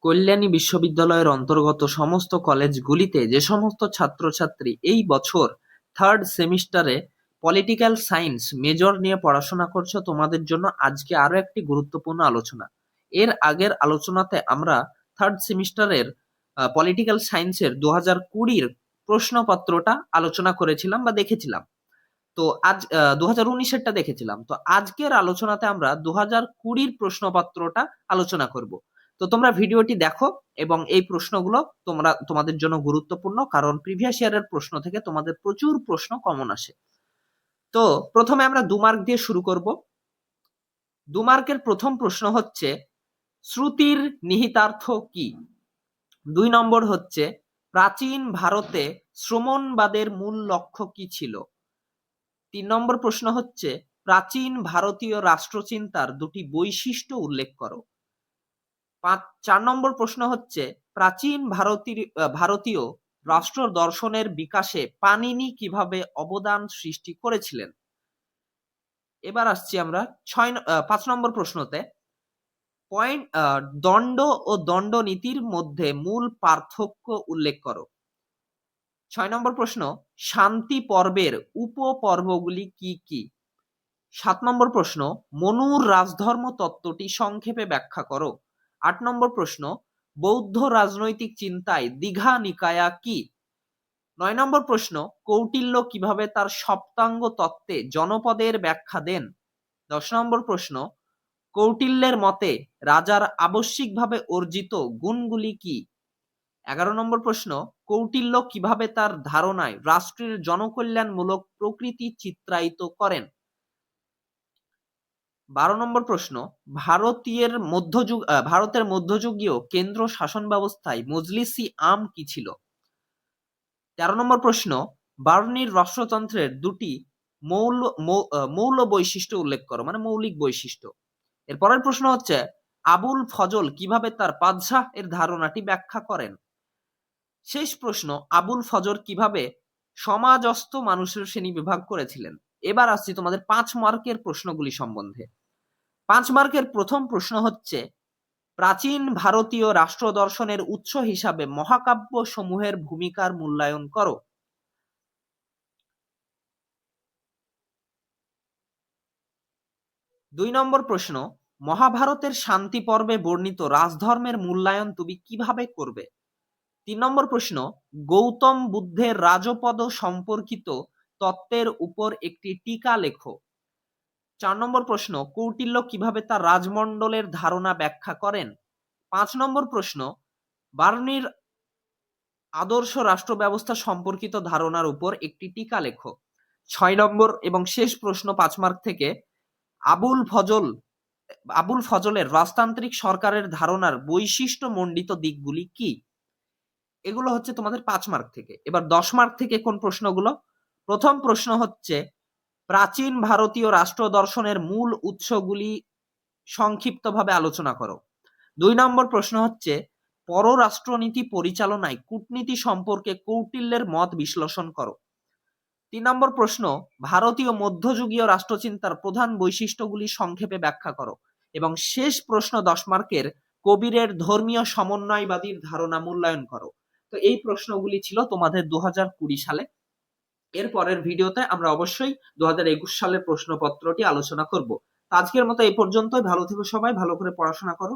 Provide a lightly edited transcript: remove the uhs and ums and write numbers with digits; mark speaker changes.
Speaker 1: কল্যাণী বিশ্ববিদ্যালয়ের অন্তর্গত সমস্ত কলেজগুলিতে যে সমস্ত ছাত্রছাত্রী এই বছর থার্ড সেমিস্টারে পলিটিক্যাল সায়েন্স মেজর নিয়ে পড়াশোনা করছো, তোমাদের জন্য আজকে আরো একটি গুরুত্বপূর্ণ আলোচনা। এর আগের আলোচনাতে আমরা থার্ড সেমিস্টারের পলিটিক্যাল সায়েন্সের 2020-র প্রশ্নপত্রটা আলোচনা করেছিলাম বা দেখেছিলাম। তো আজ 2019-এরটা দেখেছিলাম। তো আজকের আলোচনাতে আমরা 2020-র প্রশ্নপত্রটা আলোচনা করব। তো তোমরা ভিডিওটি দেখো এবং এই প্রশ্নগুলো তোমাদের জন্য গুরুত্বপূর্ণ, কারণ প্রিভিয়াস ইয়ারের প্রশ্ন থেকে তোমাদের প্রচুর প্রশ্ন কমন আসে। তো প্রথমে আমরা 2 মার্ক দিয়ে শুরু করব। 2 মার্কের প্রথম প্রশ্ন হচ্ছে, শ্রুতির নিহিতার্থ কি? 2 নম্বর হচ্ছে, প্রাচীন ভারতে শ্রমণবাদের মূল লক্ষ্য কি ছিল? 3 নম্বর প্রশ্ন হচ্ছে, প্রাচীন ভারতীয় রাষ্ট্রচিন্তার 2টি বৈশিষ্ট্য উল্লেখ করো। 4 নম্বর প্রশ্ন হচ্ছে, প্রাচীন ভারতীয় রাষ্ট্র দর্শনের বিকাশে পাণিনি কিভাবে অবদান সৃষ্টি করেছিলেন? এবার আসছি আমরা 5 নম্বর প্রশ্নতে। দণ্ড ও দণ্ডনীতির মধ্যে মূল পার্থক্য উল্লেখ করো। 6 নম্বর প্রশ্ন, শান্তি পর্বের উপপর্বগুলি কি কি? 7 নম্বর প্রশ্ন, মনুর রাজধর্ম তত্ত্বটি সংক্ষেপে ব্যাখ্যা করো। 8 নম্বর প্রশ্ন, বৌদ্ধ রাজনৈতিক চিন্তায় দীঘা নিকায়া কি? 9 নম্বর প্রশ্ন, কৌটিল্য কিভাবে তার সপ্তাঙ্গ তত্ত্বে জনপদের ব্যাখ্যা দেন? 10 নম্বর প্রশ্ন, কৌটিল্যের মতে রাজার আবশ্যিকভাবে অর্জিত গুণগুলি কি? 11 নম্বর প্রশ্ন, কৌটিল্য কিভাবে তার ধারণায় রাষ্ট্রের জনকল্যাণমূলক প্রকৃতি চিত্রায়িত করেন? 12 নম্বর প্রশ্ন, ভারতের মধ্যযুগীয় কেন্দ্র শাসন ব্যবস্থায় মজলিসি আম কি ছিল? 13 নম্বর প্রশ্ন, বার্নির রাষ্ট্রতন্ত্রের 2টি মৌল বৈশিষ্ট্য উল্লেখ করো, মানে মৌলিক বৈশিষ্ট্য। এর পরের প্রশ্ন হচ্ছে, আবুল ফজল কিভাবে তার বাদশাহ এর ধারণাটি ব্যাখ্যা করেন? শেষ প্রশ্ন, আবুল ফজল কিভাবে সমাজস্থ মানুষের শ্রেণী বিভাগ করেছিলেন? এবার আসছি তোমাদের 5 মার্কের প্রশ্নগুলি সম্বন্ধে। 5 মার্কের প্রথম প্রশ্ন হচ্ছে, প্রাচীন ভারতীয় রাষ্ট্র দর্শনের উৎস হিসাবে মহাকাব্য সমূহের ভূমিকার মূল্যায়ন করো। 2 নম্বর প্রশ্ন, মহাভারতের শান্তি পর্বে বর্ণিত রাজধর্মের মূল্যায়ন তুমি কিভাবে করবে? 3 নম্বর প্রশ্ন, গৌতম বুদ্ধের রাজপদ সম্পর্কিত তত্ত্বের উপর একটি টীকা লেখো। 4 নম্বর প্রশ্ন, কৌটিল্য কিভাবে তার রাজমণ্ডলের ধারণা ব্যাখ্যা করেন? 5 নম্বর প্রশ্ন, বার্নির আদর্শ রাষ্ট্র ব্যবস্থা সম্পর্কিত ধারণার উপর একটি টীকা লেখো। 6 নম্বর এবং শেষ প্রশ্ন 5 মার্ক থেকে, আবুল ফজলের রাজতান্ত্রিক সরকারের ধারণার বৈশিষ্ট্য মণ্ডিত দিকগুলি কি? এগুলো হচ্ছে তোমাদের 5 মার্ক থেকে। এবার 10 মার্ক থেকে কোন প্রশ্নগুলো? প্রথম প্রশ্ন হচ্ছে, প্রাচীন ভারতীয় রাষ্ট্র দর্শনের মূল উৎসগুলি সংক্ষিপ্তভাবে আলোচনা করো। 2 নম্বর প্রশ্ন হচ্ছে, পররাষ্ট্রনীতি পরিচালনায় কূটনীতি সম্পর্কে কৌটিল্যের মত বিশ্লেষণ করো। 3 নম্বর প্রশ্ন, ভারতীয় মধ্যযুগীয় রাষ্ট্রচিন্তার প্রধান বৈশিষ্ট্যগুলি সংক্ষেপে ব্যাখ্যা করো। এবং শেষ প্রশ্ন 10 মার্কের, কবিরের ধর্মীয় সমন্বয়বাদীর ধারণা মূল্যায়ন করো। তো এই প্রশ্নগুলি ছিল তোমাদের 2020 সালে। এর পরের ভিডিওতে আমরা অবশ্যই 2021 সালের প্রশ্নপত্রটি আলোচনা করব। আজকের মতো এই পর্যন্তই। ভালো থেকো সবাই, ভালো করে পড়াশোনা করো।